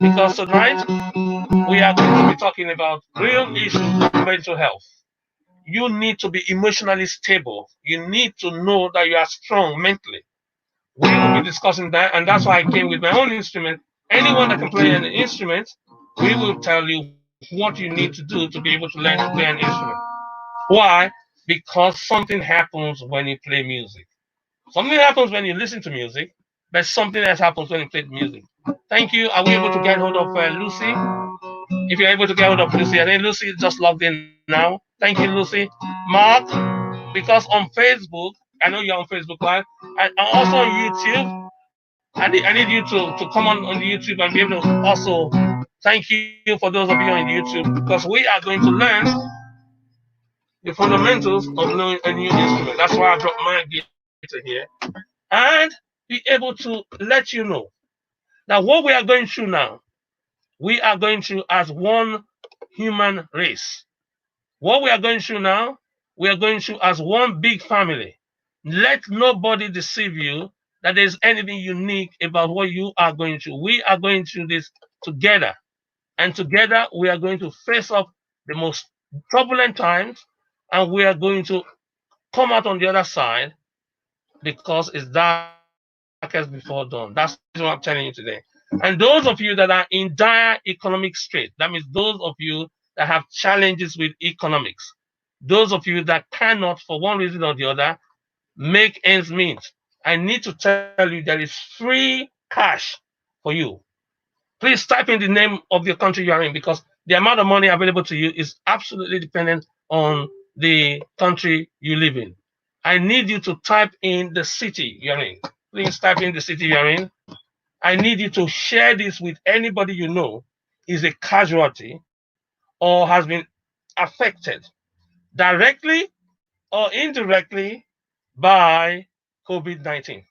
because tonight we are going to be talking about real issues of mental health. You need to be emotionally stable. You need to know that you are strong mentally. We will be discussing that, and that's why I came with my own instrument. Anyone that can play an instrument, we will tell you what you need to do to be able to learn to play an instrument. Why? Because something happens when you play music. Something happens when you listen to music, but something else happens when you play music. Thank you. Are we able to get hold of Lucy? If you're able to get hold of Lucy, I think Lucy just logged in now. Thank you, Lucy. Mark, because on Facebook, I know you're on Facebook Live, and also on YouTube. I need you to come on YouTube and be able to also thank you for those of you on YouTube because we are going to learn the fundamentals of knowing a new instrument. That's why I dropped my guitar here and be able to let you know that what we are going through now, we are going through as one human race. What we are going through now, we are going through as one big family. Let nobody deceive you that there's anything unique about what you are going through. We are going through this together. And together we are going to face up the most turbulent times and we are going to come out on the other side because it's darkest before dawn. That's the reason why I'm telling you today. And those of you that are in dire economic strait, that means those of you that have challenges with economics, those of you that cannot, for one reason or the other, make ends meet, I need to tell you there is free cash for you. Please type in the name of the country you are in because the amount of money available to you is absolutely dependent on the country you live in. I need you to type in the city you're in. Please type in the city you're in. I need you to share this with anybody you know is a casualty or has been affected directly or indirectly by COVID-19.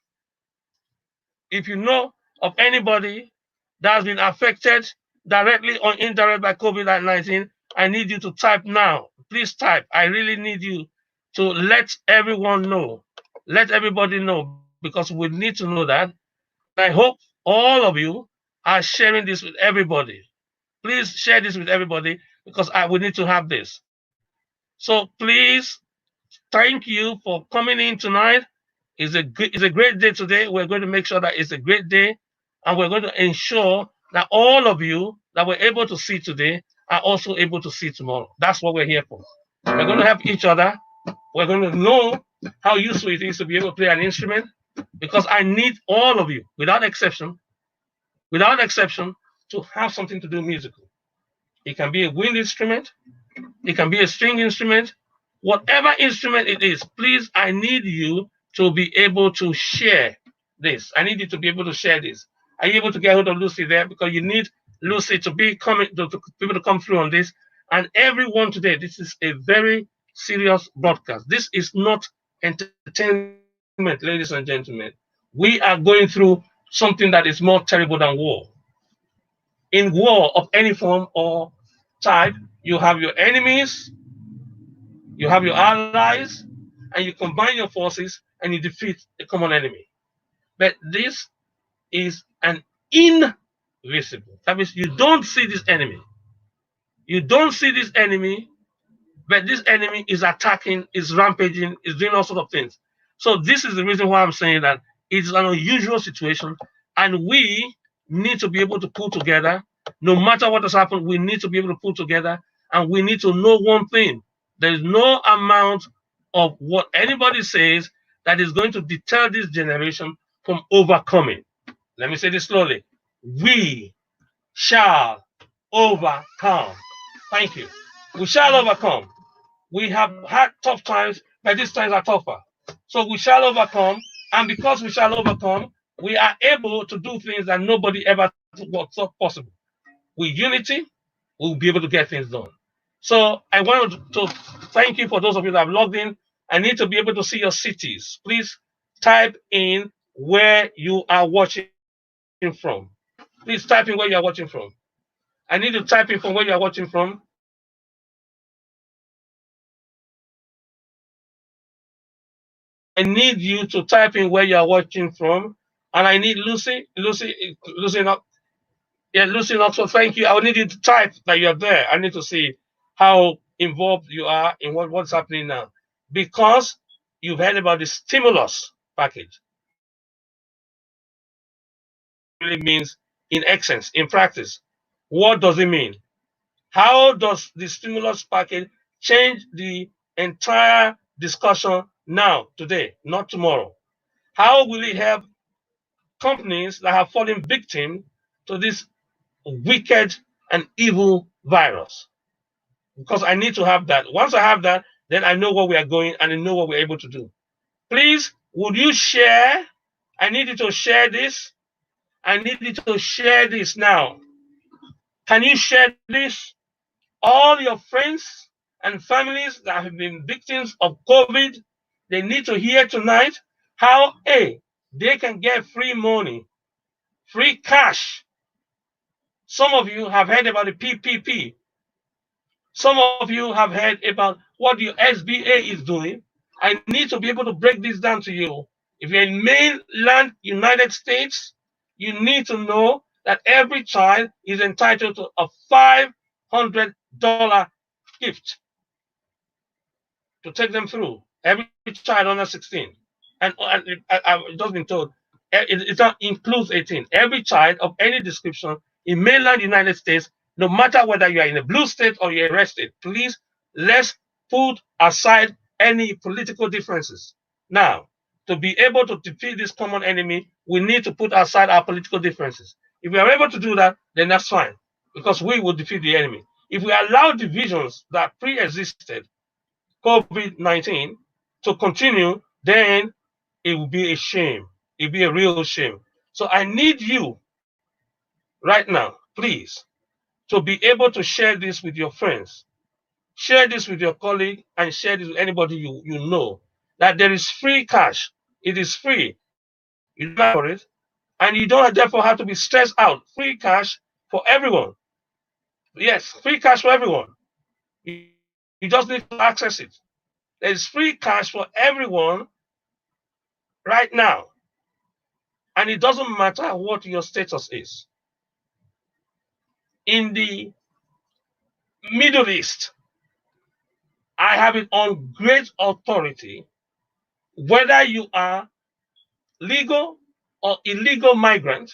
If you know of anybody that has been affected directly or indirectly by COVID-19, I need you to type now. Please type. I really need you to let everyone know. Let everybody know because we need to know that. And I hope all of you are sharing this with everybody. Please share this with everybody because we need to have this. So please, thank you for coming in tonight. It's a great day today. We're going to make sure that it's a great day, and we're going to ensure that all of you that we're able to see today are also able to see tomorrow. That's what we're here for. We're going to help each other. We're going to know how useful it is to be able to play an instrument because I need all of you, without exception, to have something to do musical. It can be a wind instrument, it can be a string instrument, whatever instrument it is, please, I need you to be able to share this. I need you to be able to share this. Are you able to get hold of Lucy there? Because you need Lucy to be coming to be able to come through on this. And everyone today, this is a very serious broadcast. This is not entertainment, ladies and gentlemen. We are going through something that is more terrible than war. In war of any form or type, you have your enemies, you have your allies, and you combine your forces and you defeat a common enemy. But this is an invisible. That means you don't see this enemy. You don't see this enemy, but this enemy is attacking, is rampaging, is doing all sorts of things. So this is the reason why I'm saying that it's an unusual situation, and we need to be able to pull together. No matter what has happened, we need to be able to pull together, and we need to know one thing: there is no amount of what anybody says that is going to deter this generation from overcoming. Let me say this slowly: we shall overcome. Thank you. We shall overcome. We have had tough times, but these times are tougher. So we shall overcome, and because we shall overcome, we are able to do things that nobody ever thought possible. With unity, we'll be able to get things done. So I want to thank you for those of you that have logged in. I need to be able to see your cities. Please type in where you are watching from. Please type in where you are watching from. I need to type in from where you are watching from. I need you to type in where you are watching from. And I need Lucy. Lucy, not. Yeah, Lucy Knoxville, thank you. I will need you to type that you're there. I need to see how involved you are in what's happening now. Because you've heard about the stimulus package. Really means in essence, in practice. What does it mean? How does the stimulus package change the entire discussion now, today, not tomorrow? How will it help companies that have fallen victim to this wicked and evil virus? Because I need to have that. Once I have that, then I know where we are going and I know what we're able to do. Please, would you share? I need you to share this. I need you to share this now. Can you share this? All your friends and families that have been victims of COVID, they need to hear tonight how they can get free money, free cash. Some of you have heard about the PPP. Some of you have heard about what your SBA is doing. I need to be able to break this down to you. If you're in mainland United States, you need to know that every child is entitled to a $500 gift to take them through. Every child under 16. And I've just been told it includes 18. Every child of any description in mainland United States, no matter whether you are in a blue state or you're a red state, please, let's put aside any political differences. Now, to be able to defeat this common enemy, we need to put aside our political differences. If we are able to do that, then that's fine, because we will defeat the enemy. If we allow divisions that pre-existed COVID-19 to continue, then it will be a shame. It will be a real shame. So I need you right now, please, to be able to share this with your friends, share this with your colleague, and share this with anybody you know, that there is free cash. It is free. You don't have for it, and you don't therefore have to be stressed out. Free cash for everyone. Yes, free cash for everyone. You just need to access it. There is free cash for everyone right now. And it doesn't matter what your status is. In the Middle East, I have it on great authority, whether you are legal or illegal migrant,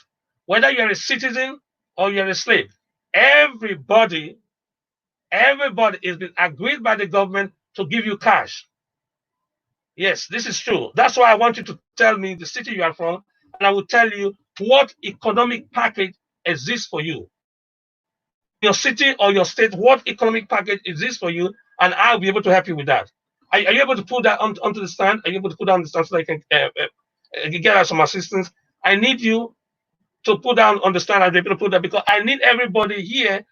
whether you're a citizen or you're a slave, everybody is been agreed by the government to give you cash. Yes, this is true. That's why I want you to tell me the city you are from, and I will tell you what economic package exists for you. In your city or your state, what economic package exists for you, and I'll be able to help you with that. Are you able to put that onto the stand? Are you able to put that on the stand so that I can get us some assistance? I need you to put down on the stand and be able to put that, because I need everybody here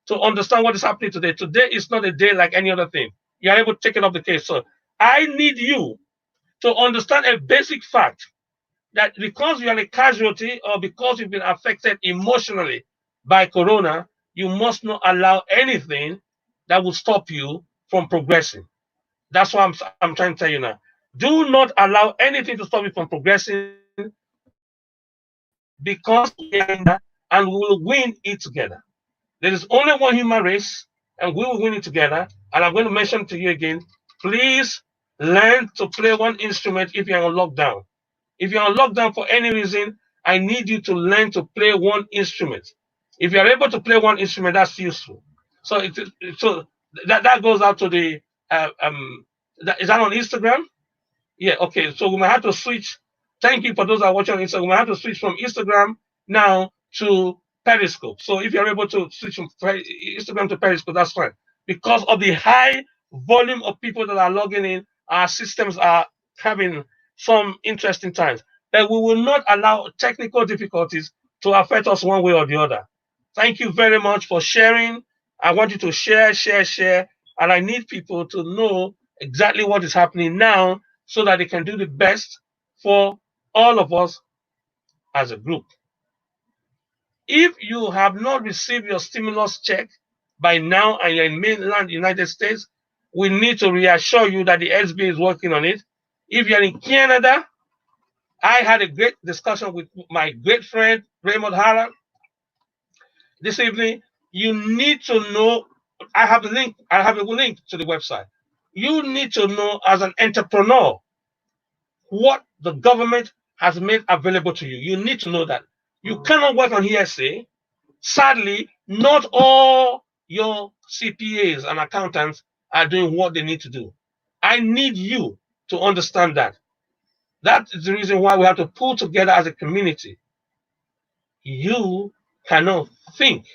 to understand what is happening today. Today is not a day like any other thing. You are able to take it up the case. So I need you to understand a basic fact, that because you are a casualty or because you've been affected emotionally by corona, you must not allow anything that will stop you from progressing. That's what I'm trying to tell you now. Do not allow anything to stop you from progressing, because we are in that and we will win it together. There is only one human race and we will win it together. And I'm going to mention to you again, please learn to play one instrument if you're on lockdown. If you're on lockdown for any reason, I need you to learn to play one instrument. If you're able to play one instrument, that's useful. So that goes out to the is that on Instagram? Yeah, okay. So we might have to switch. Thank you for those that are watching on Instagram. We might have to switch from Instagram now to Periscope. So if you're able to switch from Instagram to Periscope, that's fine. Because of the high volume of people that are logging in, our systems are having some interesting times. But we will not allow technical difficulties to affect us one way or the other. Thank you very much for sharing. I want you to share, share, share. And I need people to know exactly what is happening now so that they can do the best for all of us as a group. If you have not received your stimulus check by now and you're in mainland United States, we need to reassure you that the SBA is working on it. If you're in Canada, I had a great discussion with my great friend Raymond Harlan. this evening, you need to know. I have the link. I have a link to the website. You need to know as an entrepreneur what the government has made available to you. You need to know that. You cannot work on hearsay. Sadly, not all your CPAs and accountants are doing what they need to do. I need you to understand that. That is the reason why we have to pull together as a community. You cannot think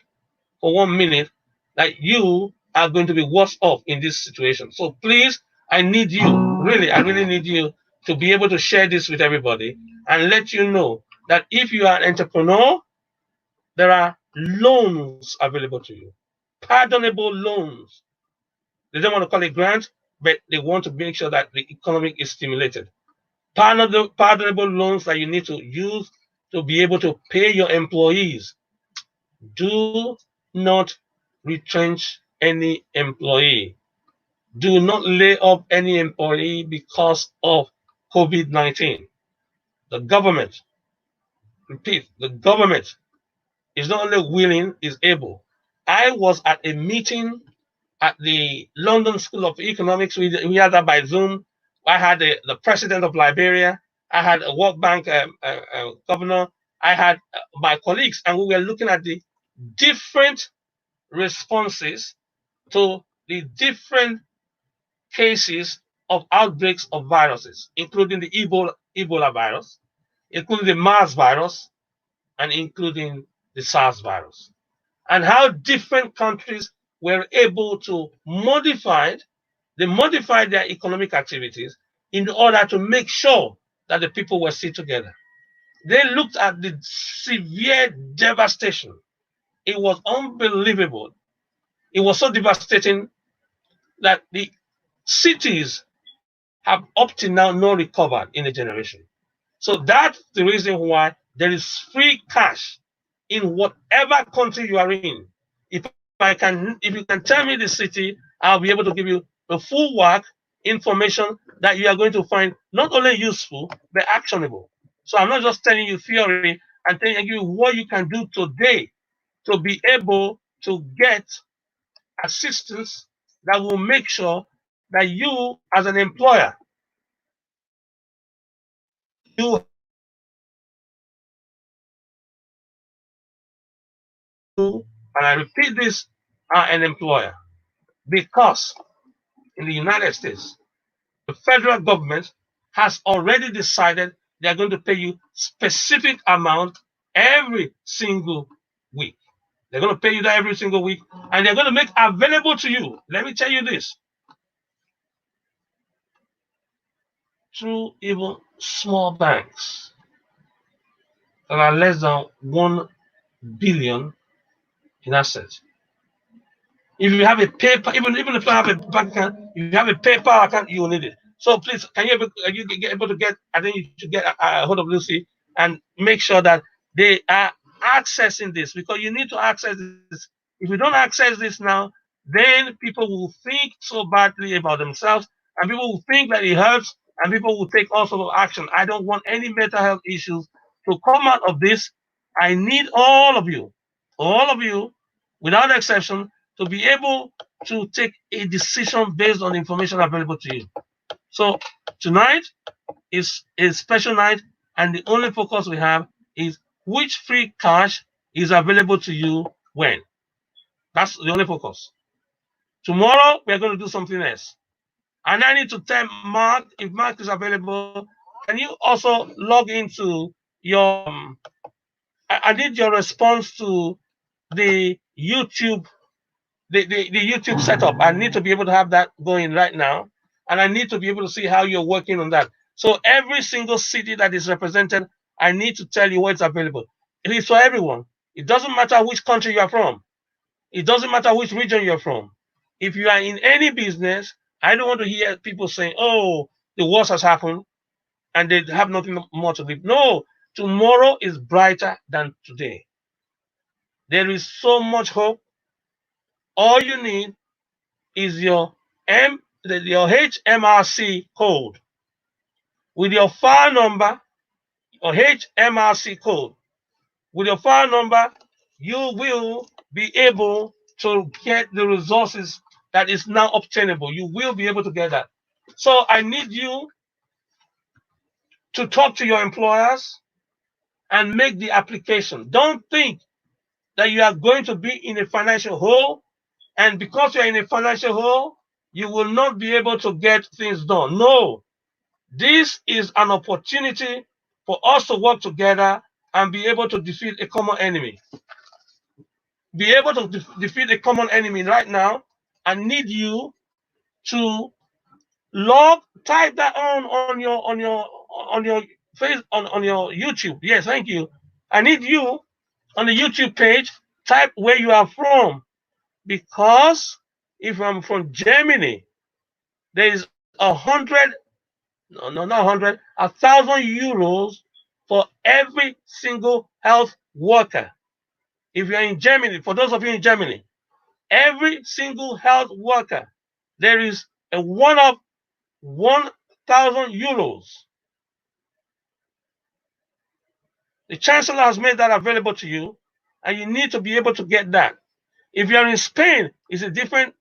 for 1 minute that you are going to be worse off in this situation. So please, I need you, really, I really need you to be able to share this with everybody and let you know that if you are an entrepreneur, there are loans available to you, pardonable loans. They don't want to call it grant, but they want to make sure that the economy is stimulated. Pardonable loans that you need to use to be able to pay your employees. Do not retrench any employee. Do not lay off any employee because of COVID-19. The government, repeat, the government is not only willing, is able. I was at a meeting at the London School of Economics. We had that by Zoom. I had the president of Liberia. I had a World Bank governor. I had my colleagues, and we were looking at the different responses to the different cases of outbreaks of viruses, including the Ebola virus, including the MERS virus, and including the SARS virus, and how different countries were able to they modified their economic activities in order to make sure that the people were still together. They looked at the severe devastation. It was unbelievable. It was so devastating that the cities have up to now not recovered in a generation. So that's the reason why there is free cash in whatever country you are in. If you can tell me the city, I'll be able to give you the full work information that you are going to find not only useful but actionable. So I'm not just telling you theory, I'm telling you what you can do today to be able to get assistance that will make sure that you, as an employer, you and I repeat this, are an employer because in the United States, the federal government has already decided they're going to pay you specific amount every single week. They're going to pay you that every single week, and they're going to make available to you. Let me tell you this: through even small banks that are less than 1 billion in assets. If you have a paper, even if you have a bank account, if you have a paper account, you will need it. So please, can you get able to get? I think you should get a hold of Lucy and make sure that they are accessing this, because you need to access this. If you don't access this now, then people will think so badly about themselves, and people will think that it hurts, and people will take all sorts of action. I don't want any mental health issues to come out of this. I need all of you, without exception, to be able to take a decision based on the information available to you. So tonight is a special night, and the only focus we have is which free cash is available to you when. That's the only focus. Tomorrow we are going to do something else. And I need to tell Mark, if Mark is available, can you also log into your I need your response to the YouTube the YouTube setup. I need to be able to have that going right now. And I need to be able to see how you're working on that. So every single city that is represented, I need to tell you what's available. It is for everyone. It doesn't matter which country you are from. It doesn't matter which region you're from. If you are in any business, I don't want to hear people saying, oh, the worst has happened and they have nothing more to give. No, tomorrow is brighter than today. There is so much hope. All you need is your HMRC code. With your file number, or HMRC code, with your file number, you will be able to get the resources that is now obtainable. You will be able to get that. So I need you to talk to your employers and make the application. Don't think that you are going to be in a financial hole, and because you're in a financial hole, you will not be able to get things done. No, this is an opportunity for us to work together and be able to defeat a common enemy. Be able to defeat a common enemy right now. I need you to type that on your face on your YouTube. Yes, thank you. I need you on the YouTube page, type where you are from, because if I'm from Germany, there is 1,000 euros for every single health worker. If you're in Germany, for those of you in Germany, every single health worker, there is a one-off 1,000 euros. The chancellor has made that available to you, and you need to be able to get that. If you're in Spain, it's a different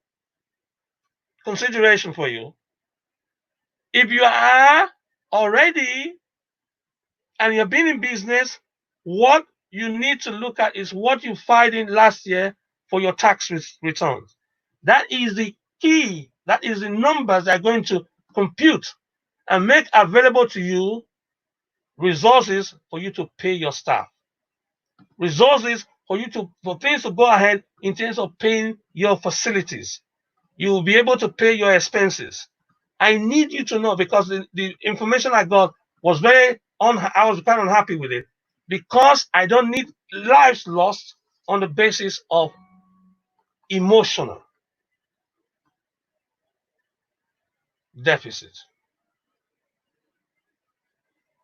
consideration for you. If you are already and you've been in business, what you need to look at is what you filed in last year for your tax returns. That is the key. That is the numbers that are going to compute and make available to you resources for you to pay your staff. Resources for things to go ahead in terms of paying your facilities. You will be able to pay your expenses. I need you to know, because the information I got was I was kind of unhappy with it, because I don't need lives lost on the basis of emotional deficit.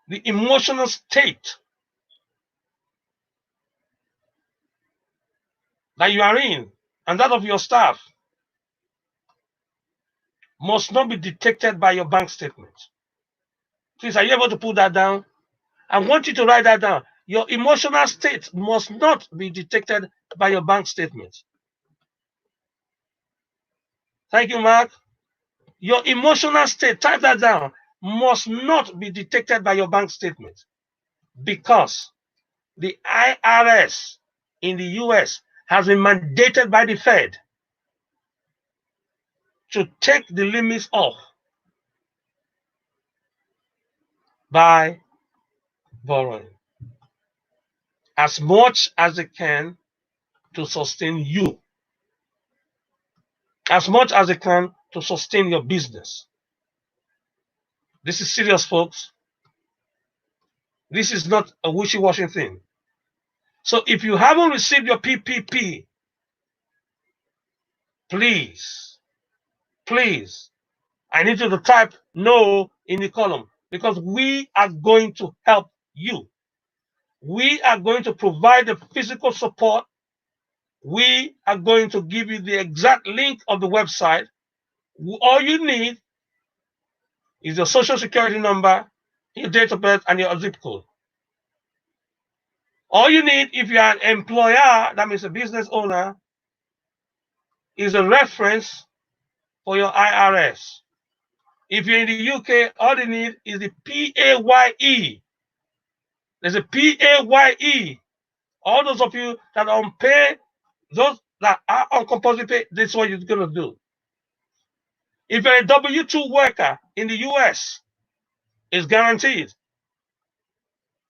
The emotional state that you are in and that of your staff must not be detected by your bank statement. Please, are you able to put that down? I want you to write that down. Your emotional state must not be detected by your bank statement. Thank you, Mark. Your emotional state, type that down, must not be detected by your bank statement, because the IRS in the US has been mandated by the Fed to take the limits off by borrowing as much as they can to sustain you, as much as they can to sustain your business. This is serious, folks. This is not a wishy-washy thing. So if you haven't received your PPP, please, I need you to type no in the column, because we are going to help you. We are going to provide the physical support. We are going to give you the exact link of the website. All you need is your social security number, your date of birth, and your zip code. All you need, if you are an employer, that means a business owner, is a reference for your IRS. If you're in the UK, all you need is the PAYE. There's a PAYE. All those of you that are on pay, those that are on compulsory pay, this is what you're going to do. If you're a W-2 worker in the US, it's guaranteed.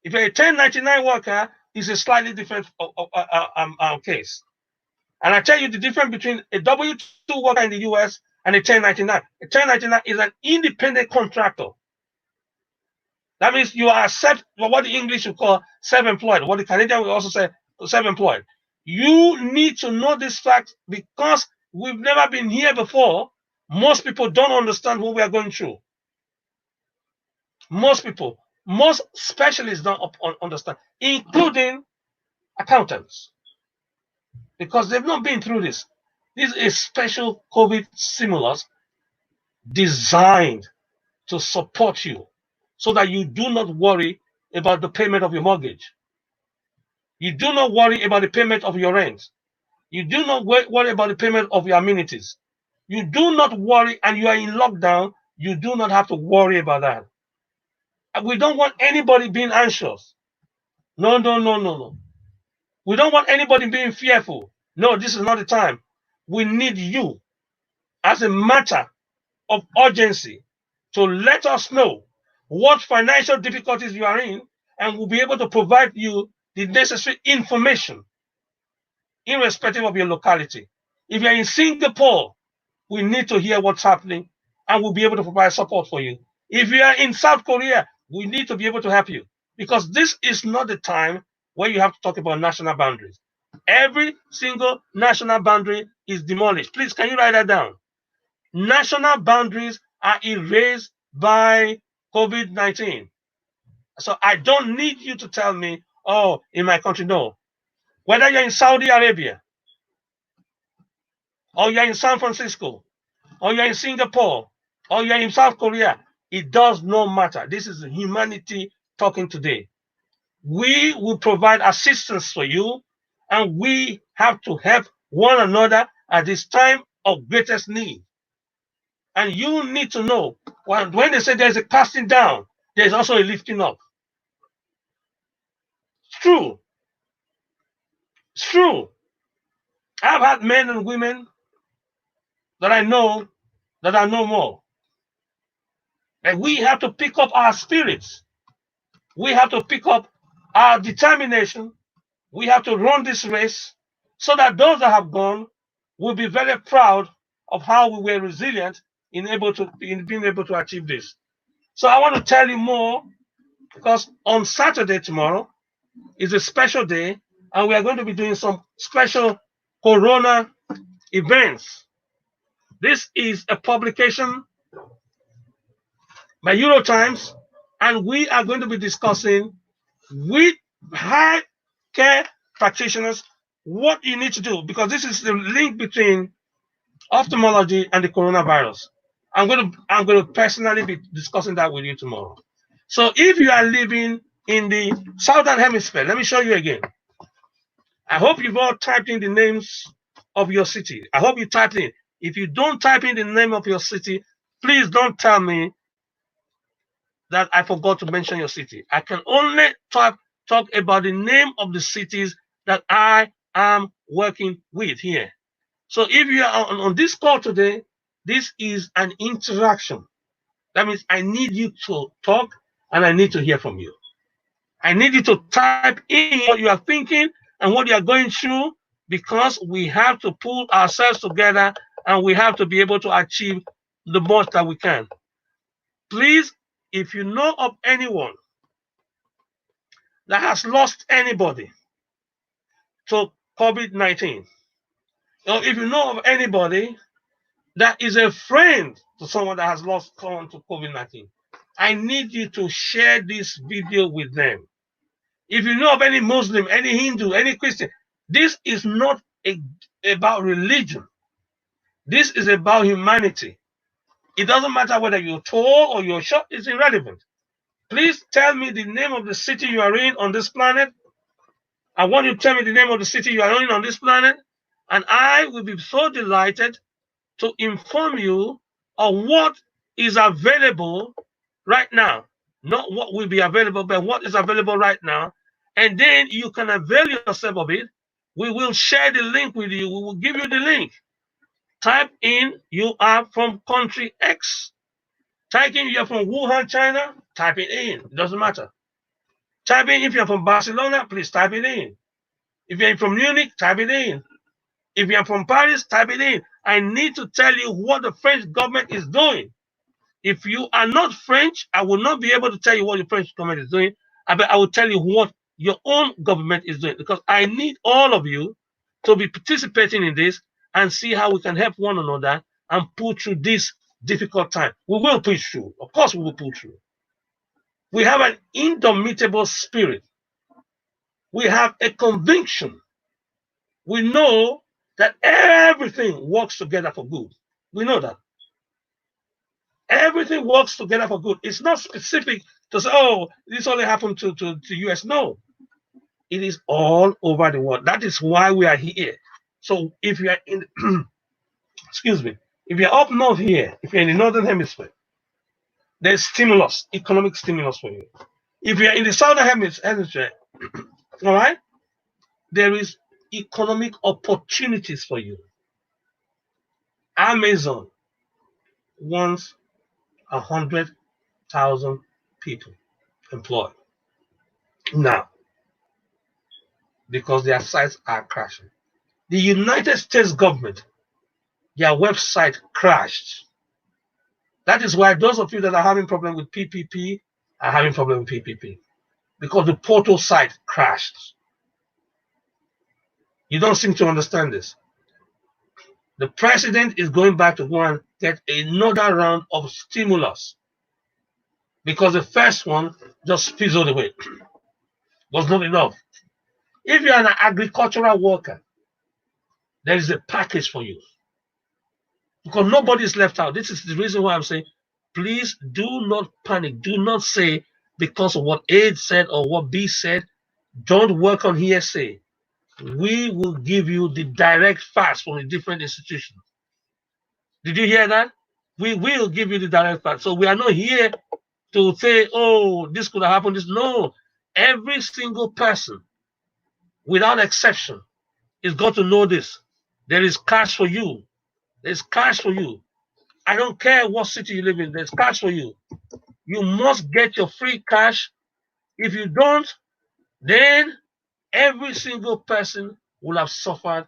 If you're a 1099 worker, it's a slightly different case. And I tell you the difference between a W-2 worker in the US and a 1099. A 1099 is an independent contractor. That means you are what the English would call self-employed, what the Canadian will also say self-employed. You need to know this fact, because we've never been here before. Most people don't understand what we are going through. Most specialists don't understand, including accountants, because they've not been through this. This is a special COVID stimulus designed to support you so that you do not worry about the payment of your mortgage. You do not worry about the payment of your rent. You do not worry about the payment of your amenities. You do not worry, and you are in lockdown. You do not have to worry about that. And we don't want anybody being anxious. No, no, no, no, no. We don't want anybody being fearful. No, this is not the time. We need you as a matter of urgency to let us know what financial difficulties you are in, and we'll be able to provide you the necessary information irrespective of your locality. If you're in Singapore, we need to hear what's happening, and we'll be able to provide support for you. If you are in South Korea, we need to be able to help you, because this is not the time where you have to talk about national boundaries. Every single national boundary is demolished. Please, can you write that down? National boundaries are erased by COVID-19. So I don't need you to tell me, oh, in my country, no. Whether you're in Saudi Arabia, or you're in San Francisco, or you're in Singapore, or you're in South Korea, it does not matter. This is humanity talking today. We will provide assistance for you, and we have to help one another at this time of greatest need. And you need to know, when they say there's a casting down, there's also a lifting up. It's true. It's true. I've had men and women that I know that are no more. And we have to pick up our spirits. We have to pick up our determination. We have to run this race so that those that have gone will be very proud of how we were resilient in being able to achieve this. So I want to tell you more, because on Saturday tomorrow is a special day, and we are going to be doing some special Corona events. This is a publication by Eurotimes, and we are going to be discussing with high care practitioners what you need to do, because this is the link between ophthalmology and the coronavirus. I'm going to personally be discussing that with you tomorrow. So if you are living in the southern hemisphere, let me show you again. I hope you've all typed in the names of your city. I hope you typed in. If you don't type in the name of your city, please don't tell me that I forgot to mention your city. I can only talk about the name of the cities that I am working with here. So if you are on this call today, this is an interaction. That means I need you to talk, and I need to hear from you. I need you to type in what you are thinking and what you are going through, because we have to pull ourselves together, and we have to be able to achieve the most that we can. Please, if you know of anyone that has lost anybody to COVID-19, or if you know of anybody that is a friend to someone that has lost someone to COVID-19, I need you to share this video with them. If you know of any Muslim, any Hindu, any Christian, this is not about religion. This is about humanity. It doesn't matter whether you're tall or you're short, it's irrelevant. Please tell me the name of the city you are in on this planet. I want you to tell me the name of the city you are in on this planet, and I will be so delighted to inform you of what is available right now. Not what will be available, but what is available right now. And then you can avail yourself of it. We will share the link with you. We will give you the link. Type in you are from country X. Type in you're from Wuhan, China. Type it in. It doesn't matter. Type in if you're from Barcelona, please type it in. If you're from Munich, type it in. If you're from Paris, type it in. I need to tell you what the French government is doing. If you are not French, I will not be able to tell you what the French government is doing. But I will tell you what your own government is doing, because I need all of you to be participating in this and see how we can help one another and pull through this difficult time. We will push through. Of course, we will pull through. We have an indomitable spirit. We have a conviction. We know that everything works together for good. We know that. Everything works together for good. It's not specific to say, oh, this only happened to the US. No. It is all over the world. That is why we are here. So if you are in, excuse me, if you're up north here, if you're in the northern hemisphere, there's stimulus, economic stimulus for you. If you're in the southern hemisphere, all right, there is economic opportunities for you. Amazon wants 100,000 people employed now because their sites are crashing. The United States government, their website crashed. That is why those of you that are having problem with PPP are having problem with PPP, because the portal site crashed. You don't seem to understand this. The president is going back to go and get another round of stimulus because the first one just fizzled away. Was not enough. If you're an agricultural worker, there is a package for you because nobody is left out. This is the reason why I'm saying, please do not panic. Do not say because of what A said or what B said. Don't work on hearsay. We will give you the direct facts from the different institutions. Did you hear that? We will give you the direct facts. So we are not here to say, oh, this could have happened. This no. Every single person, without exception, is got to know this. There is cash for you. There's cash for you. I don't care what city you live in. There's cash for you. You must get your free cash. If you don't, then every single person will have suffered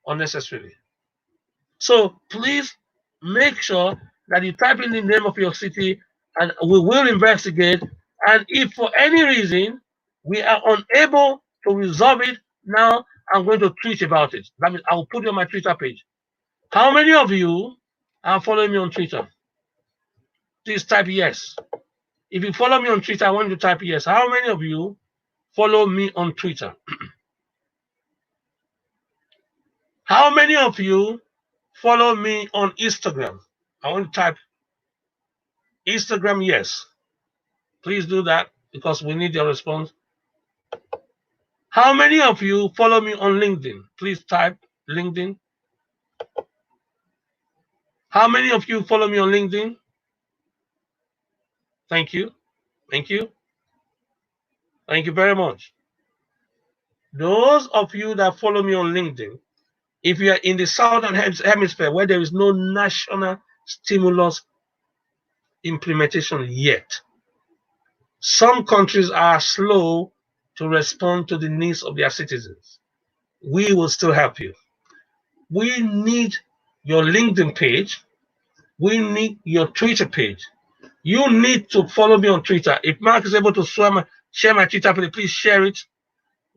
unnecessarily. So please make sure that you type in the name of your city and we will investigate. And if for any reason we are unable to resolve it now, I'm going to tweet about it. That means I will put it on my Twitter page. How many of you are following me on Twitter? Please type yes. If you follow me on Twitter, I want you to type yes. How many of you follow me on Twitter? How many of you follow me on Instagram? I want to type Instagram yes. Please do that because we need your response. How many of you follow me on LinkedIn? Please type LinkedIn. How many of you follow me on LinkedIn? Thank you. Thank you. Thank you very much. Those of you that follow me on LinkedIn, if you are in the southern hemisphere where there is no national stimulus implementation yet, some countries are slow to respond to the needs of their citizens. We will still help you. We need your LinkedIn page. We need your Twitter page. You need to follow me on Twitter. If Mark is able to share my Twitter page, please share it.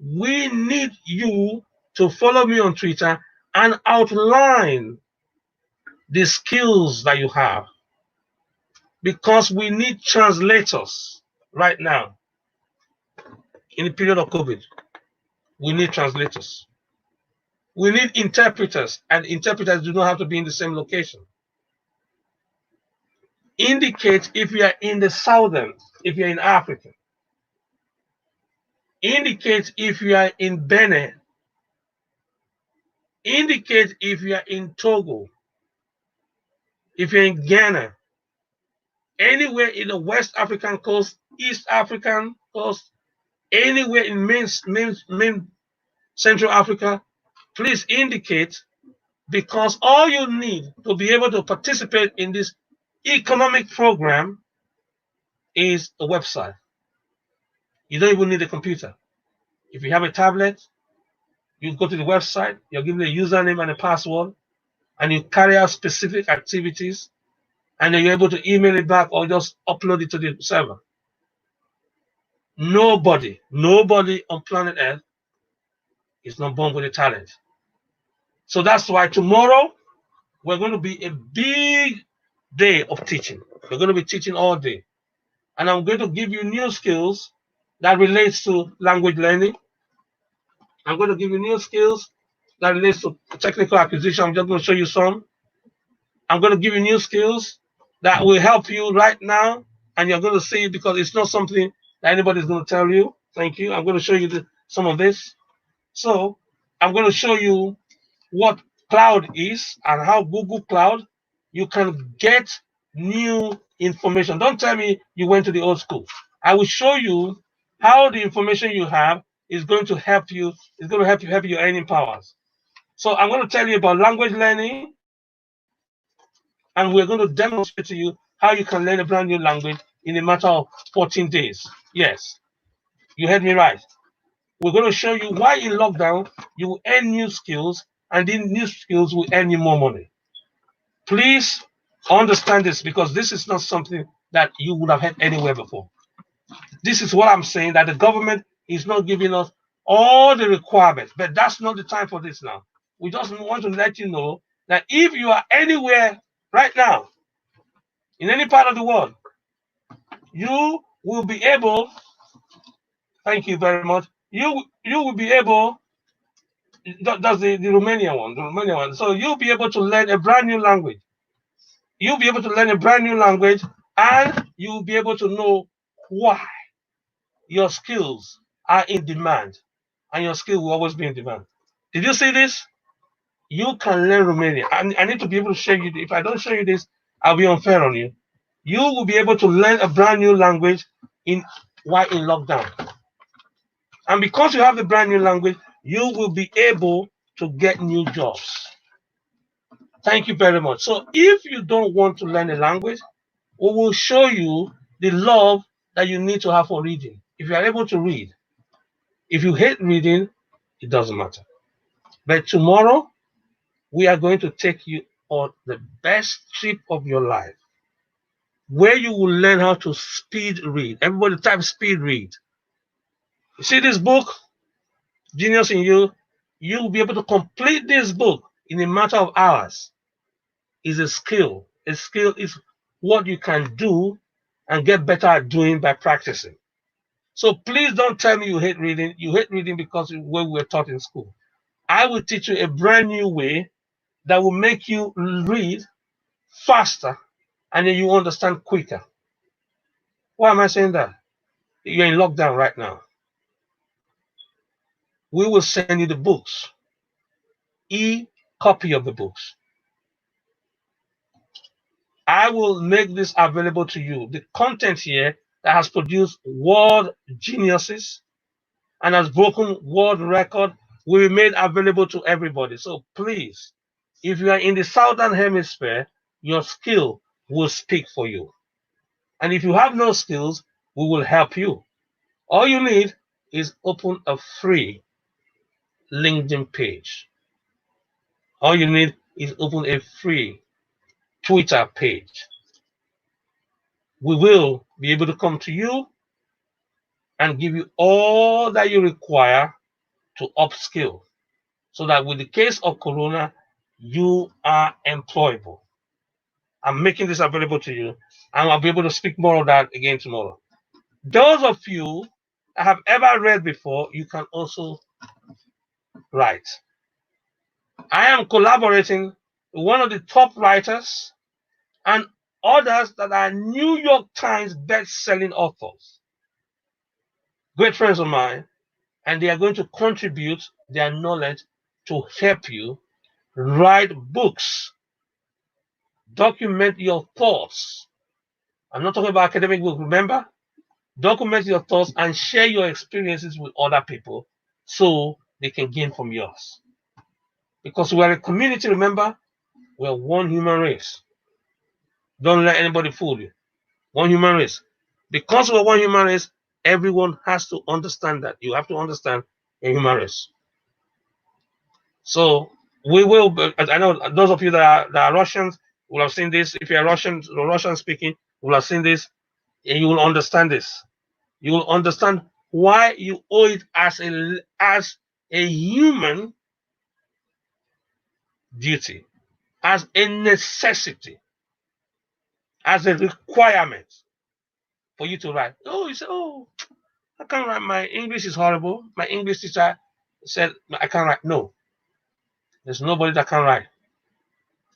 We need you to follow me on Twitter and outline the skills that you have, because we need translators right now. In the period of COVID, we need translators. We need interpreters, and interpreters do not have to be in the same location. Indicate if you are in the southern, if you're in Africa. Indicate if you are in Benin. Indicate if you are in Togo. If you're in Ghana. Anywhere in the West African coast, East African coast, anywhere in main Central Africa, please indicate, because all you need to be able to participate in this economic program is a website. You don't even need a computer. If you have a tablet, you go to the website, you're given a username and a password, and you carry out specific activities, and then you're able to email it back or just upload it to the server. Nobody on planet Earth is not born with a talent. So that's why tomorrow we're going to be a big day of teaching. We're going to be teaching all day. And I'm going to give you new skills that relates to language learning. I'm going to give you new skills that relates to technical acquisition. I'm just going to show you some. I'm going to give you new skills that will help you right now, and you're going to see it because it's not something that anybody's going to tell you. Thank you. I'm going to show you some of this. So I'm going to show you what cloud is and how Google Cloud, you can get new information. Don't tell me you went to the old school. I will show you how the information you have is going to help you. It's going to help your earning powers. So I'm going to tell you about language learning, and we're going to demonstrate to you how you can learn a brand new language in a matter of 14 days. Yes, you heard me right. We're going to show you why in lockdown you will earn new skills, and these new skills will earn you more money. Please understand this, because this is not something that you would have heard anywhere before. This is what I'm saying, that the government is not giving us all the requirements, but that's not the time for this now. We just want to let you know that if you are anywhere right now, in any part of the world, you will be able, thank you very much, you will be able, that's the Romanian one, the Romanian one. So you'll be able to learn a brand new language. You'll be able to learn a brand new language, and you'll be able to know why your skills are in demand, and your skill will always be in demand. Did you see this? You can learn Romanian. I need to be able to show you. If I don't show you this, I'll be unfair on you. You will be able to learn a brand new language while in lockdown. And because you have the brand new language, you will be able to get new jobs. Thank you very much. So if you don't want to learn a language, we will show you the love that you need to have for reading. If you are able to read, if you hate reading, it doesn't matter. But tomorrow, we are going to take you on the best trip of your life, where you will learn how to speed read. Everybody type speed read. You see this book, Genius in You? You will be able to complete this book in a matter of hours. It's a skill. A skill is what you can do and get better at doing by practicing. So please don't tell me you hate reading. You hate reading because of what we were taught in school. I will teach you a brand new way that will make you read faster, and then you understand quicker. Why am I saying that? You're in lockdown right now. We will send you the books, e-copy of the books. I will make this available to you. The content here that has produced world geniuses and has broken world record will be made available to everybody. So please, if you are in the southern hemisphere, your skill will speak for you. And if you have no skills, we will help you. All you need is open a free LinkedIn page. All you need is open a free Twitter page. We will be able to come to you and give you all that you require to upskill, so that with the case of Corona, you are employable. I'm making this available to you, and I'll be able to speak more of that again tomorrow. Those of you that have ever read before, you can also write. I am collaborating with one of the top writers and others that are New York Times best-selling authors, great friends of mine, and they are going to contribute their knowledge to help you write books, document your thoughts. I'm not talking about academic books, remember? Document your thoughts and share your experiences with other people so they can gain from yours. Because we're a community, remember? We're one human race. Don't let anybody fool you. One human race. Because we're one human race, everyone has to understand that. You have to understand a human race. So we will, I know those of you that are Russians will have seen this. If you're Russian speaking, will have seen this, and you will understand this. You will understand why you owe it as a human duty, as a necessity, as a requirement for you to write. Oh, you say, oh, I can't write. My English is horrible. My English teacher said I can't write. No, there's nobody that can write.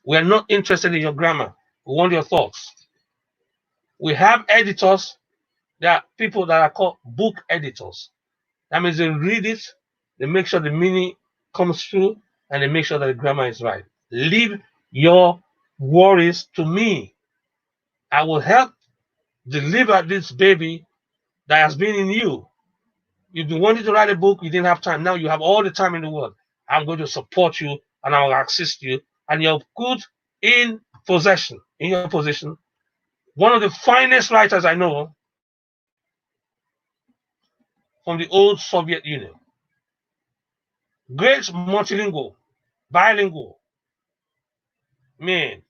We are not interested in your grammar. We want your thoughts. We have editors. There are people that are called book editors. That means they read it, they make sure the meaning comes through, and they make sure that the grammar is right. Leave your worries to me. I will help deliver this baby that has been in you. You've been wanting to write a book, you didn't have time. Now you have all the time in the world. I'm going to support you and I will assist you, and you're good in your position. One of the finest writers I know from the old Soviet Union. Great multilingual, bilingual man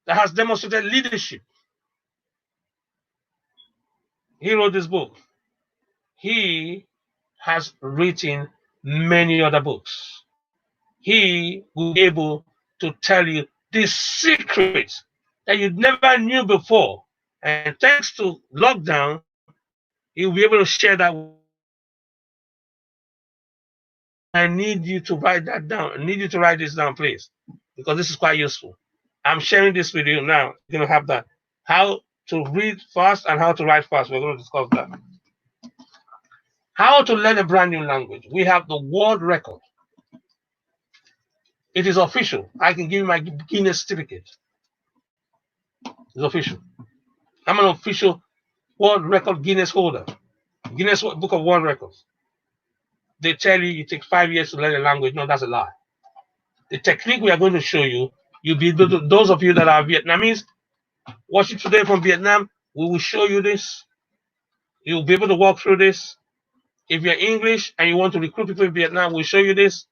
that has demonstrated leadership. He wrote this book. He has written many other books. He will be able to tell you the secrets that you never knew before. And thanks to lockdown, he will be able to share that with you. I need you to write that down. I need you to write this down, please, because this is quite useful. I'm sharing this with you now. You're going to have that. How to read fast and how to write fast. We're going to discuss that. How to learn a brand new language. We have the world record. It is official. I can give you my Guinness certificate. It's official. I'm an official world record Guinness holder. Guinness Book of World Records. They tell you it takes 5 years to learn a language. No, that's a lie. The technique we are going to show you, you'll be able to, those of you that are Vietnamese, watching today from Vietnam, we will show you this. You'll be able to walk through this. If you're English and you want to recruit people in Vietnam, we'll show you this.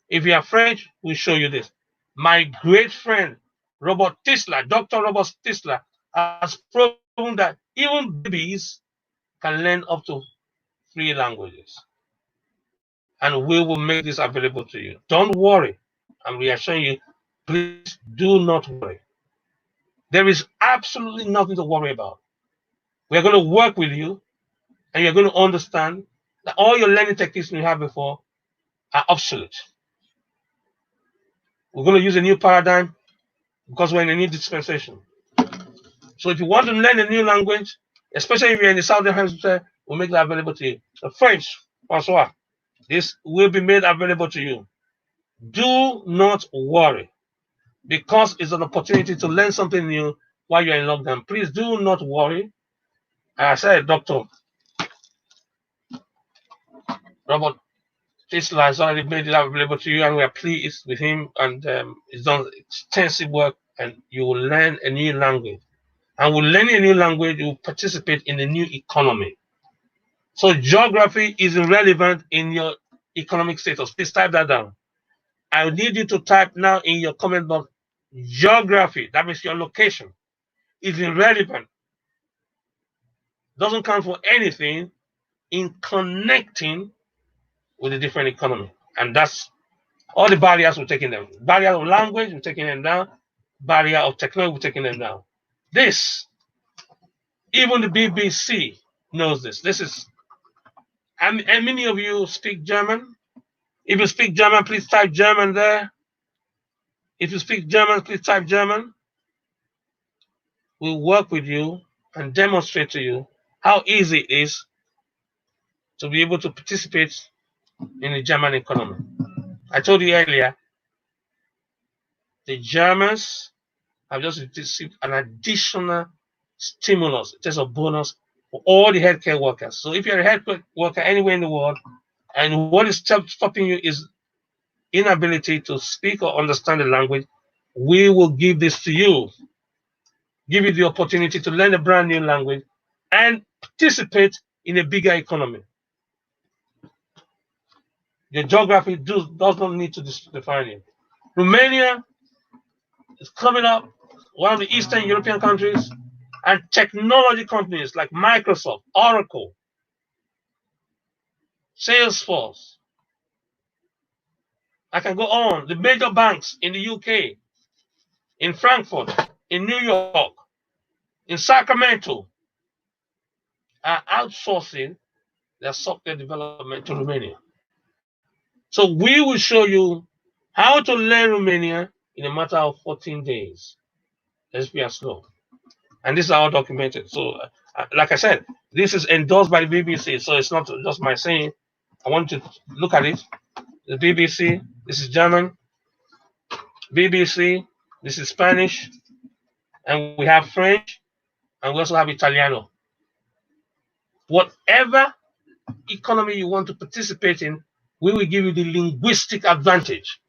If you are French, we'll show you this. My great friend, Robert Tisler, Dr. Robert Tisler, has proven that even babies can learn up to 3 languages. And we will make this available to you. Don't worry. I'm reassuring you, please do not worry. There is absolutely nothing to worry about. We're going to work with you, and you're going to understand that all your learning techniques you had before are obsolete. We're going to use a new paradigm because we're in a new dispensation. So if you want to learn a new language, especially if you're in the Southern Hemisphere, we'll make that available to you. The French, Francois, this will be made available to you. Do not worry, because it's an opportunity to learn something new while you're in lockdown. Please do not worry. I said, Dr. Robert Tisler has already made it available to you, and we are pleased with him, and he's done extensive work, and you will learn a new language. And with learning a new language, you will participate in the new economy. So geography is irrelevant in your economic status. Please type that down. I need you to type now in your comment box, geography, that means your location, is irrelevant. Doesn't count for anything in connecting with a different economy. And that's all the barriers we're taking them. Barrier of language, we're taking them down. Barrier of technology, we're taking them down. This, even the BBC knows this. This is, and many of you speak German. If you speak German, please type German there. If you speak German, please type German. We'll work with you and demonstrate to you how easy it is to be able to participate in the German economy. I told you earlier, the Germans have just received an additional stimulus, it is a bonus for all the healthcare workers. So if you're a healthcare worker anywhere in the world, and what is stopping you is inability to speak or understand the language, we will give this to you. Give you the opportunity to learn a brand new language and participate in a bigger economy. Your geography does not need to define you. Romania is coming up, one of the Eastern European countries, and technology companies like Microsoft, Oracle, Salesforce. I can go on. The major banks in the UK, in Frankfurt, in New York, in Sacramento, are outsourcing their software development to Romania. So we will show you how to learn Romania in a matter of 14 days. Let's be slow. And this is all documented. So, like I said, this is endorsed by the BBC. So it's not just my saying. I want you to look at it. The BBC, this is German. BBC, this is Spanish, and we have French, and we also have Italiano. Whatever economy you want to participate in, we will give you the linguistic advantage.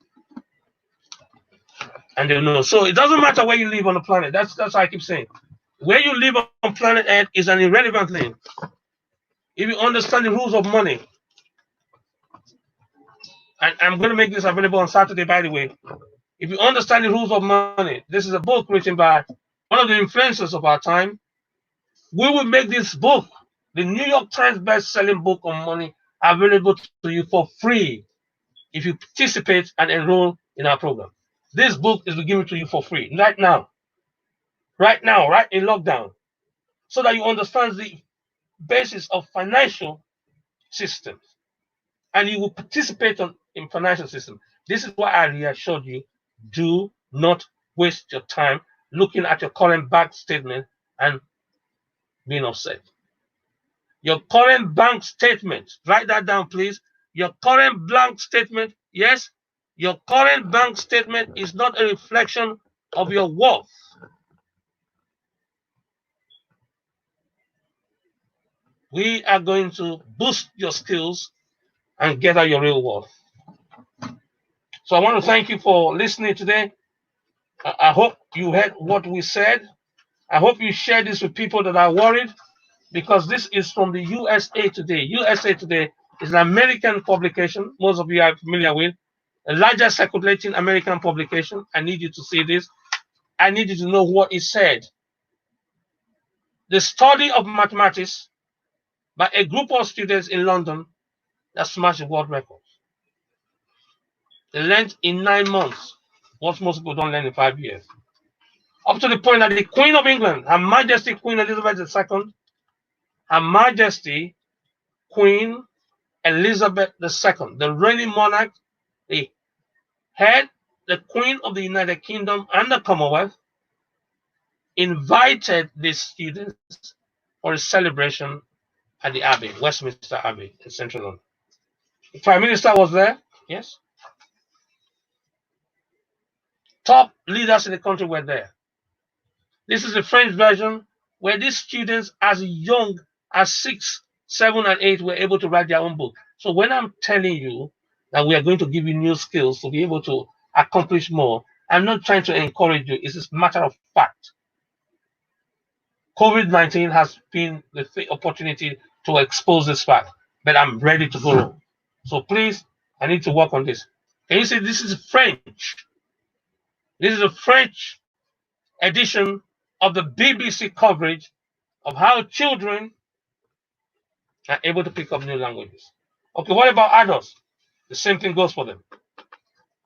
And they know. So it doesn't matter where you live on the planet. That's how I keep saying. Where you live on planet Earth is an irrelevant thing. If you understand the rules of money, and I'm going to make this available on Saturday, by the way. If you understand the rules of money, this is a book written by one of the influencers of our time. We will make this book, the New York Times best-selling book on money, available to you for free if you participate and enroll in our program. This book is given to you for free right now, right in lockdown, so that you understand the basis of financial systems and you will participate in financial system. This is why I reassured you, do not waste your time looking at your current bank statement and being upset. Your current bank statement, write that down, please. Your current bank statement, yes, your current bank statement is not a reflection of your worth. We are going to boost your skills and get out your real worth. So I want to thank you for listening today. I hope you heard what we said. I hope you share this with people that are worried, because this is from the USA Today. USA Today is an American publication, most of you are familiar with, the largest circulating American publication. I need you to see this. I need you to know what it said. The study of mathematics by a group of students in London that smashed the world record. They learned in 9 months what most people don't learn in 5 years. Up to the point that the Queen of England, Her Majesty Queen Elizabeth II, Her Majesty Queen Elizabeth II, the reigning monarch, the head, the Queen of the United Kingdom and the Commonwealth, invited the students for a celebration at the Abbey, Westminster Abbey in central London. The Prime Minister was there, yes. Top leaders in the country were there. This is the French version, where these students as young as 6, 7, and 8 were able to write their own book. So when I'm telling you that we are going to give you new skills to be able to accomplish more, I'm not trying to encourage you. It's a matter of fact. COVID-19 has been the opportunity to expose this fact, but I'm ready to go. So please, I need to work on this. Can you see this is French? This is a French edition of the BBC coverage of how children are able to pick up new languages. Okay, what about adults? The same thing goes for them.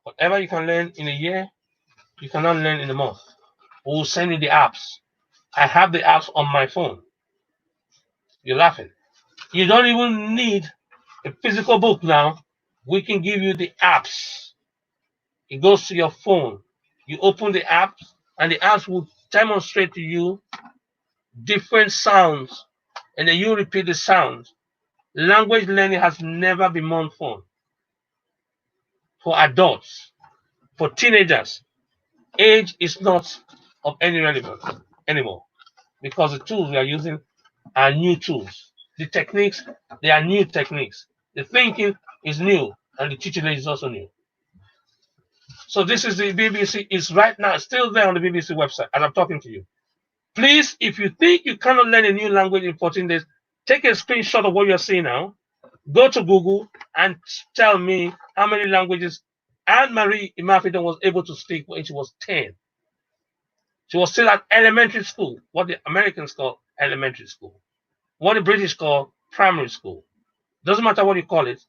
Whatever you can learn in a year, you cannot learn in a month. We'll send you the apps. I have the apps on my phone. You're laughing. You don't even need a physical book now. We can give you the apps. It goes to your phone. You open the apps, and the apps will demonstrate to you different sounds, and then you repeat the sounds. Language learning has never been more fun. For adults, for teenagers, age is not of any relevance anymore, because the tools we are using are new tools. The techniques, they are new techniques. The thinking is new, and the teaching is also new. So this is the BBC, is right now still there on the BBC website as I'm talking to you. Please, if you think you cannot learn a new language in 14 days, take a screenshot of what you're seeing now. Go to Google and tell me how many languages Anne-Marie Imafidon was able to speak when she was 10. She was still at elementary school, what the Americans call elementary school, what the British call primary school. Doesn't matter what you call it.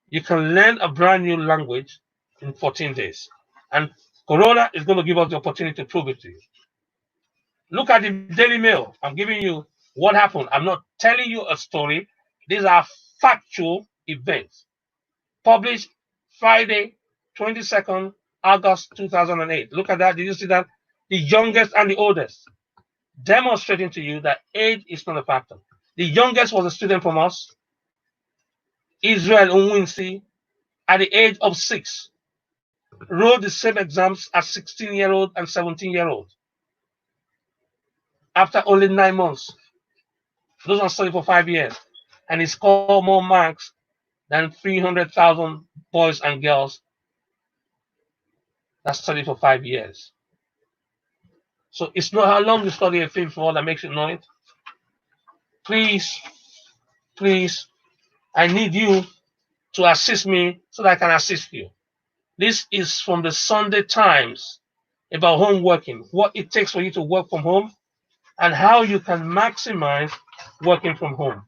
You can learn a brand new language in 14 days. And Corona is going to give us the opportunity to prove it to you. Look at the Daily Mail. I'm giving you what happened. I'm not telling you a story. These are factual events. Published Friday, 22nd August 2008. Look at that. Did you see that? The youngest and the oldest. Demonstrating to you that age is not a factor. The youngest was a student from us, Israel Unwinsi, at the age of 6. wrote the same exams as 16-year-old and 17-year-old after only 9 months. Those are studying for 5 years, and he scored more marks than 300,000 boys and girls that studied for 5 years. So it's not how long you study a field for that makes you know it. Please, please, I need you to assist me so that I can assist you. This is from the Sunday Times about home working, what it takes for you to work from home, and how you can maximize working from home.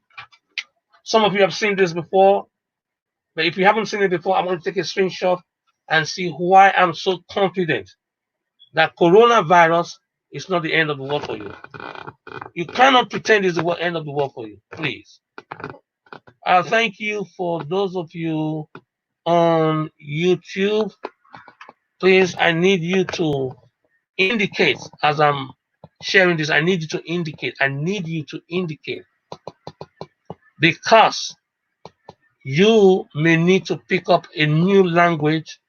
Some of you have seen this before, but if you haven't seen it before, I'm going to take a screenshot and see why I'm so confident that coronavirus is not the end of the world for you. You cannot pretend it's the end of the world for you, please. Thank you for those of you on YouTube. Please, I need you to indicate as I'm sharing this. I need you to indicate. I need you to indicate because you may need to pick up a new language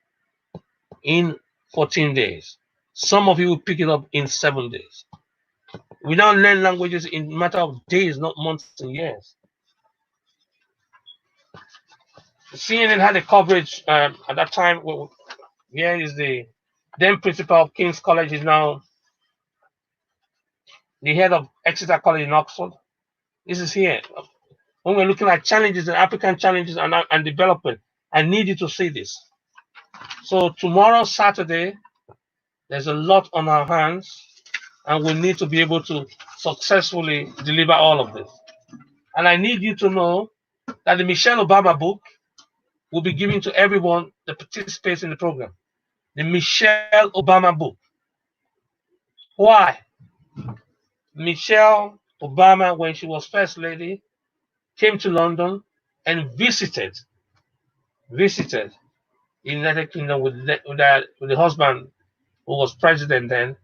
in 14 days. Some of you will pick it up in 7 days. We now learn languages in a matter of days, not months and years. CNN had a coverage at that time. Here is the then principal of King's College, is now the head of Exeter College in Oxford. This is here. When we're looking at challenges and African challenges and development, I need you to see this. So tomorrow, Saturday, there's a lot on our hands, and we need to be able to successfully deliver all of this. And I need you to know that the Michelle Obama book will be given to everyone that participates in the program. The Michelle Obama book. Why? Michelle Obama, when she was First Lady, came to London and visited the United Kingdom with the husband who was president then,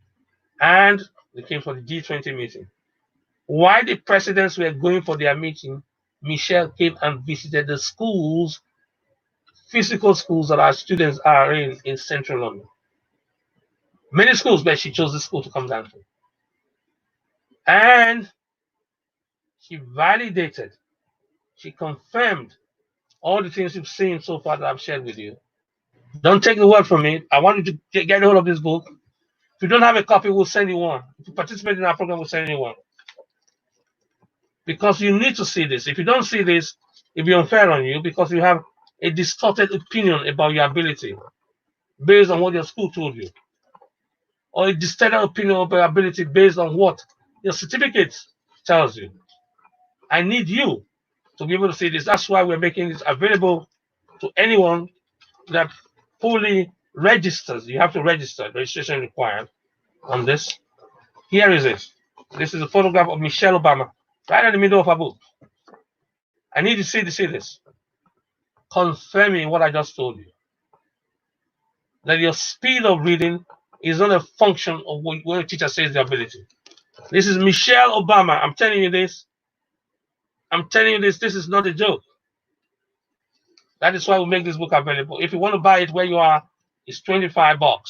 and they came for the G20 meeting. While the presidents were going for their meeting, Michelle came and visited the schools, physical schools that our students are in central London. Many schools, but she chose this school to come down to. And she validated, she confirmed all the things you've seen so far that I've shared with you. Don't take the word from me. I want you to get hold of this book. If you don't have a copy, we'll send you one. If you participate in our program, we'll send you one. Because you need to see this. If you don't see this, it'll be unfair on you because you have a distorted opinion about your ability based on what your school told you. Or a distorted opinion about your ability based on what your certificate tells you. I need you to be able to see this. That's why we're making this available to anyone that fully registers. You have to register, registration required on this. Here is it. This is a photograph of Michelle Obama, right in the middle of her book. I need you to see this. Confirming what I just told you. That your speed of reading is not a function of what a teacher says the ability. This is Michelle Obama. I'm telling you this. I'm telling you this. This is not a joke. That is why we make this book available. If you want to buy it where you are, it's $25.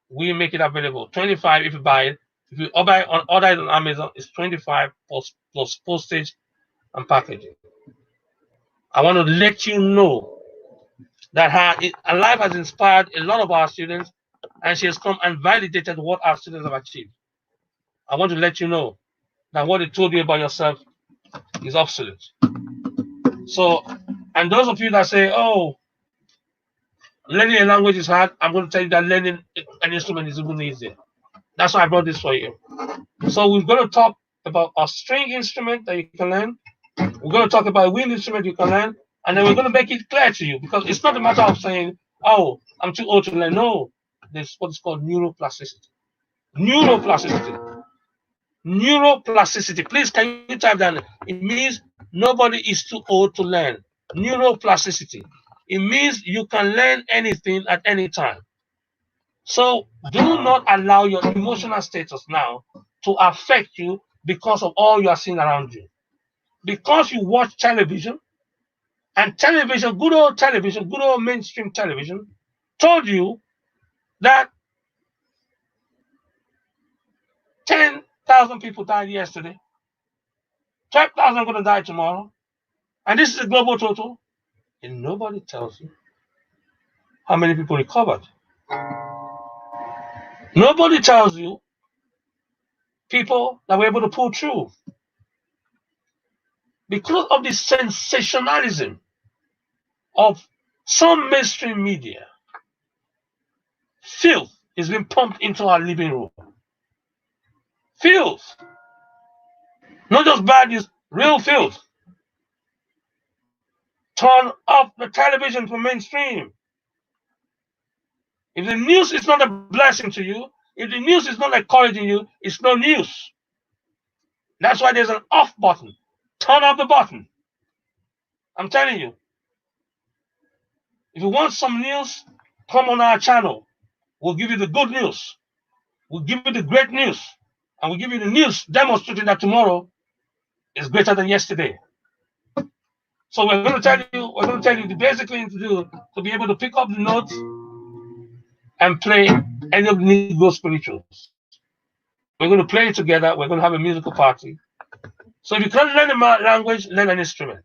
We make it available. 25 if you buy it. If you order it on Amazon, it's 25 plus postage and packaging. I want to let you know that her life has inspired a lot of our students, and she has come and validated what our students have achieved. I want to let you know that what they told you about yourself is obsolete. So, and those of you that say, oh, learning a language is hard, I'm going to tell you that learning an instrument is even easier. That's why I brought this for you. So we're going to talk about a string instrument that you can learn. We're going to talk about a wind instrument you can learn. And then we're going to make it clear to you because it's not a matter of saying, oh, I'm too old to learn. No, there's what is called neuroplasticity. Neuroplasticity. Neuroplasticity. Please, can you type that? It means nobody is too old to learn. Neuroplasticity. It means you can learn anything at any time. So do not allow your emotional status now to affect you because of all you are seeing around you. Because you watch television, and television, good old mainstream television, told you that 10,000 people died yesterday, 12,000 are going to die tomorrow, and this is the global total, and nobody tells you how many people recovered. Nobody tells you people that were able to pull through. Because of the sensationalism of some mainstream media, filth is being pumped into our living room. Filth. Not just bad news, real filth. Turn off the television for mainstream. If the news is not a blessing to you, if the news is not encouraging you, it's no news. That's why there's an off button. Turn off the button. I'm telling you. If you want some news, come on our channel. We'll give you the good news. We'll give you the great news. And we'll give you the news demonstrating that tomorrow is greater than yesterday. So we're going to tell you the basic thing to do to be able to pick up the notes and play any of the Negro spirituals. We're going to play it together. We're going to have a musical party. So if you can't learn a language, learn an instrument.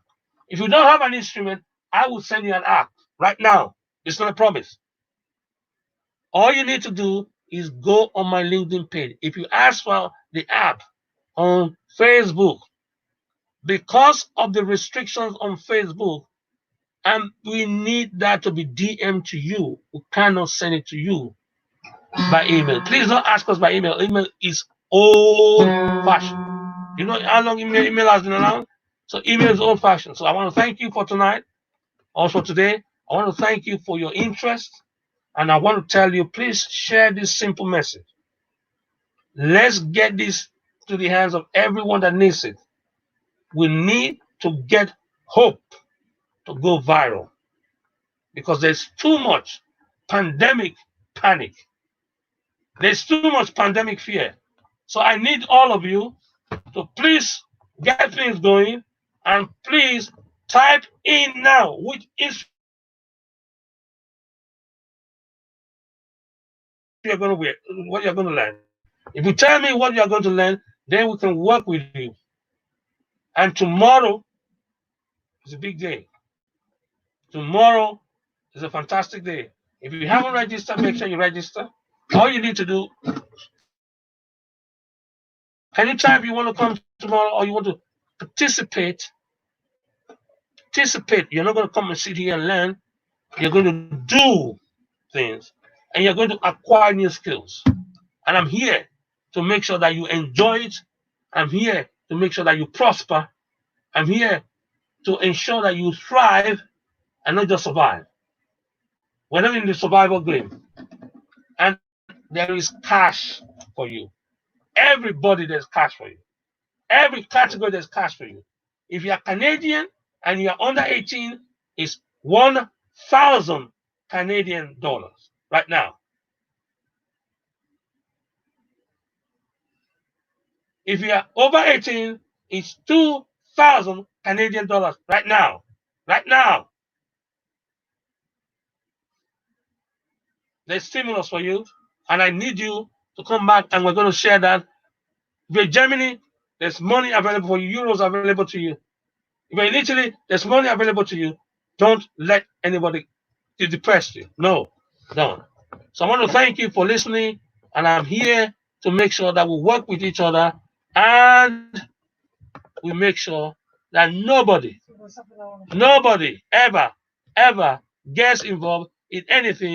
If you don't have an instrument, I will send you an app right now. It's not a promise. All you need to do is go on my LinkedIn page. If you ask for the app on Facebook, because of the restrictions on Facebook, and we need that to be DM to you. We cannot send it to you by email. Please don't ask us by email. Email is old-fashioned. You know how long email has been around? So email is old-fashioned. So I want to thank you for tonight. Also today, I want to thank you for your interest. And I want to tell you, please share this simple message. Let's get this to the hands of everyone that needs it. We need to get hope to go viral because there's too much pandemic panic. There's too much pandemic fear. So I need all of you to please get things going and please type in now which is you're going to wear, what you're going to learn. If you tell me what you're going to learn, then we can work with you. And tomorrow is a big day. Tomorrow is a fantastic day. If you haven't registered, make sure you register. All you need to do, anytime you want to come tomorrow or you want to participate, you're not going to come and sit here and learn. You're going to do things and you're going to acquire new skills. And I'm here to make sure that you enjoy it. I'm here to make sure that you prosper. I'm here to ensure that you thrive and not just survive. We're not in the survival game. And there is cash for you. Everybody, there's cash for you. Every category, there's cash for you. If you're Canadian and you're under 18, it's 1,000 Canadian dollars right now. If you're over 18, it's 2,000 Canadian dollars right now. Right now. There's stimulus for you, and I need you to come back, and we're going to share that. If you're in Germany, there's money available for you, euros available to you. If you're in Italy, there's money available to you. Don't let anybody depress you. No, don't. So I want to thank you for listening, and I'm here to make sure that we work with each other, and we make sure that nobody ever gets involved in anything